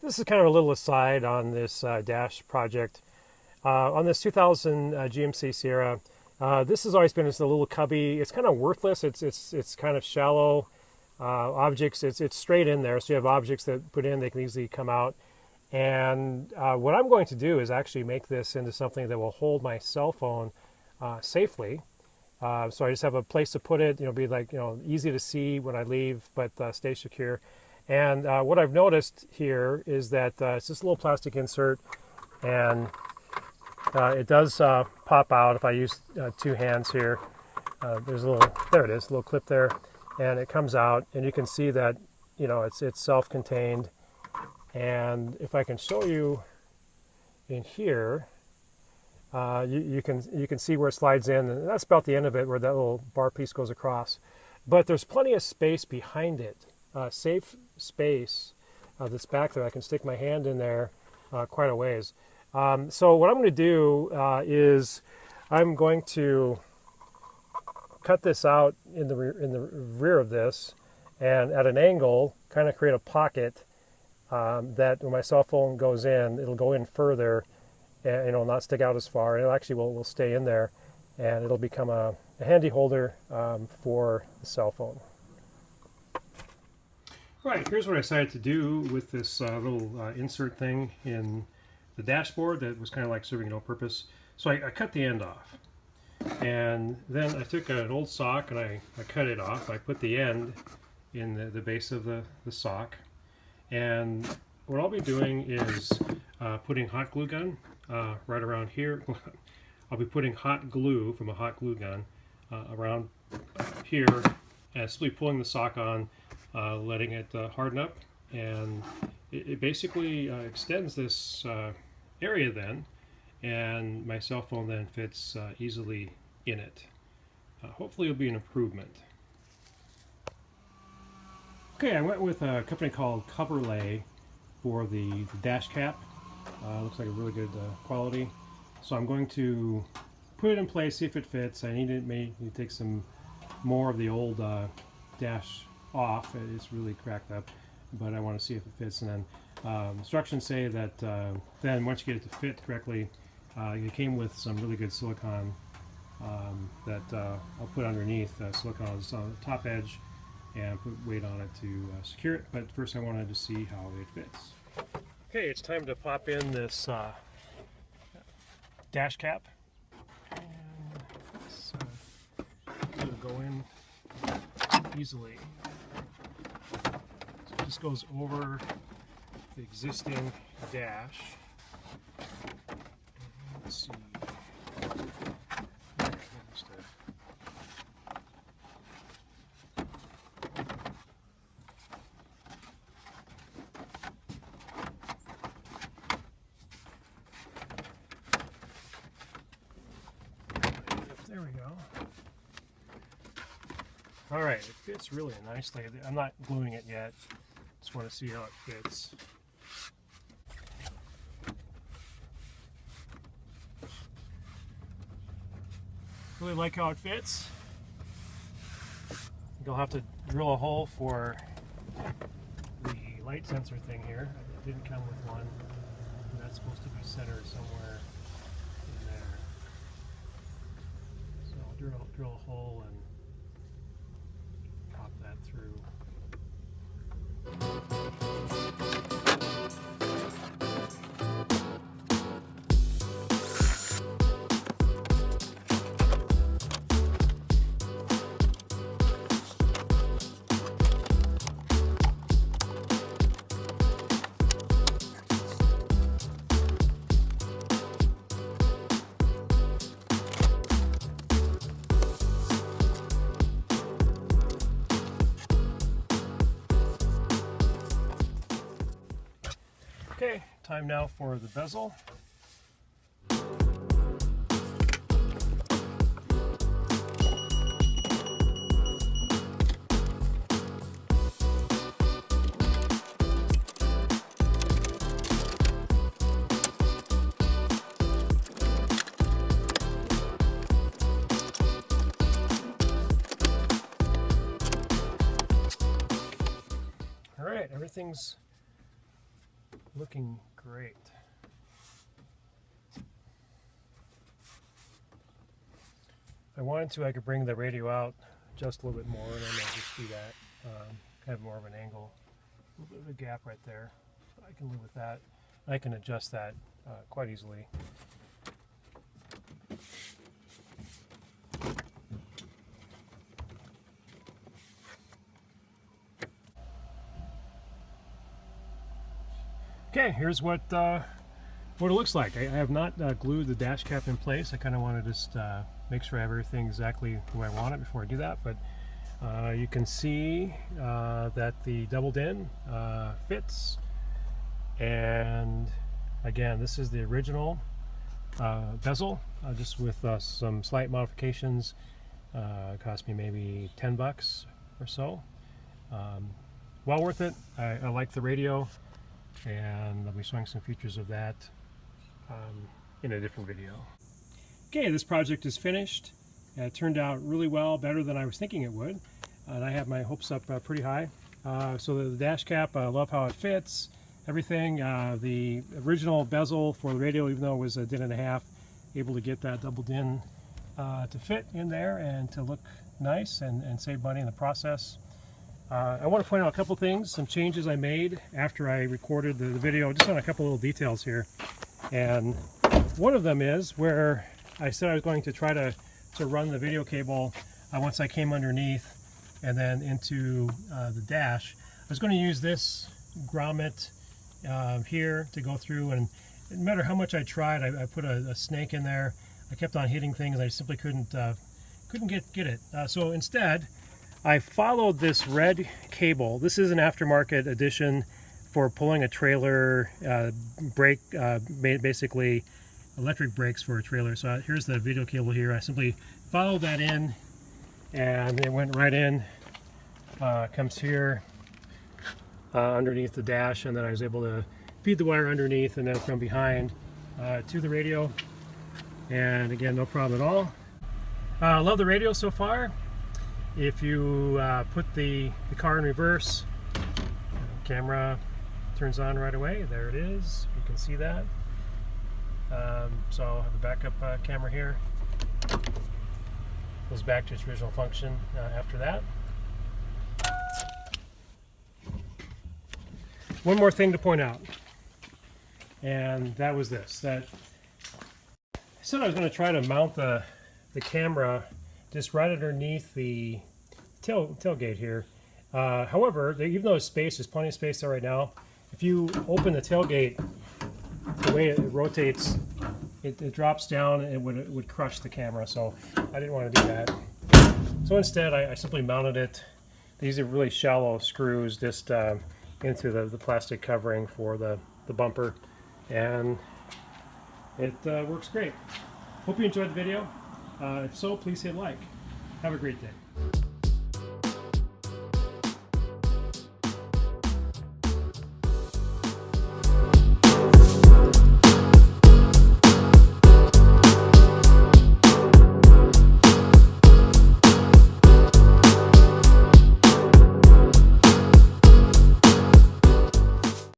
This is kind of a little aside on this dash project. On this 2000 GMC Sierra, this has always been this little cubby. It's kind of worthless. It's kind of shallow objects. It's straight in there, so you have objects that put in, they can easily come out. And what I'm going to do is actually make this into something that will hold my cell phone safely. So I just have a place to put it. Be like easy to see when I leave, but stay secure. And what I've noticed here is that it's this little plastic insert, and it does pop out if I use two hands here. There's a little, there it is, a little clip there, and it comes out, and you can see that it's self-contained. And if I can show you in here, you can see where it slides in, and that's about the end of it, where that little bar piece goes across. But there's plenty of space behind it. Safe space that's back there. I can stick my hand in there quite a ways. So what I'm going to do is I'm going to cut this out in the rear of this, and at an angle kind of create a pocket that when my cell phone goes in, it'll go in further and not stick out as far. It actually will stay in there, and it'll become a handy holder for the cell phone. Right, here's what I decided to do with this little insert thing in the dashboard that was kind of like serving no purpose. So I cut the end off, and then I took an old sock and I cut it off. I put the end in the base of the sock, and what I'll be doing is putting hot glue gun right around here. I'll be putting hot glue from a hot glue gun around here, and simply pulling the sock on, letting it harden up, and it basically extends this area then, and my cell phone then fits easily in it. Hopefully it'll be an improvement. Okay, I went with a company called Coverlay for the dash cap. Looks like a really good quality. So I'm going to put it in place, see if it fits. I need to take some more of the old dash off. It's really cracked up, but I want to see if it fits. And then instructions say that then once you get it to fit correctly, it came with some really good silicone that I'll put underneath. Silicone is on the top edge, and put weight on it to secure it. But first I wanted to see how it fits. Okay, it's time to pop in this dash cap. And this will go in easily. So it just goes over the existing dash. Let's see. There we go. All right, it fits really nicely. I'm not gluing it yet. Just want to see how it fits. Really like how it fits. You'll have to drill a hole for the light sensor thing here. It didn't come with one. And that's supposed to be centered somewhere in there. So I'll drill a hole and pop that through. Okay, time now for the bezel. everything's looking great. If I wanted to, I could bring the radio out just a little bit more, and then I'll just do that. Have more of an angle, a little bit of a gap right there. I can live with that. I can adjust that quite easily. Okay, here's what it looks like. I have not glued the dash cap in place. I kind of want to just make sure I have everything exactly the way I want it before I do that. But you can see that the double din fits. And again, this is the original bezel, just with some slight modifications. It cost me maybe 10 bucks or so. Well worth it. I like the radio, and I'll be showing some features of that in a different video. Okay, this project is finished. It turned out really well, better than I was thinking it would, and I have my hopes up pretty high. So the dash cap, I love how it fits, everything. The original bezel for the radio, even though it was a din and a half, able to get that double din to fit in there and to look nice and save money in the process. I want to point out a couple things, some changes I made after I recorded the video, just on a couple little details here. And one of them is where I said I was going to try to run the video cable once I came underneath and then into the dash. I was going to use this grommet here to go through, and no matter how much I tried, I put a snake in there. I kept on hitting things. I simply couldn't get it. So instead, I followed this red cable. This is an aftermarket edition for pulling a trailer brake, basically electric brakes for a trailer. So here's the video cable here. I simply followed that in, and it went right in. Comes here underneath the dash, and then I was able to feed the wire underneath and then from behind to the radio. And again, no problem at all. Love the radio so far. If you put the car in reverse, camera turns on right away. There it is. You can see that. So I'll have a backup camera here. Goes back to its original function after that. One more thing to point out, and that was this. That I said I was going to try to mount the camera just right underneath the tailgate here. However, even though there's plenty of space there right now, if you open the tailgate, the way it rotates, it drops down and it would crush the camera. So I didn't want to do that. So instead, I simply mounted it. These are really shallow screws just into the plastic covering for the bumper, and it works great. Hope you enjoyed the video. If so, please hit like. Have a great day.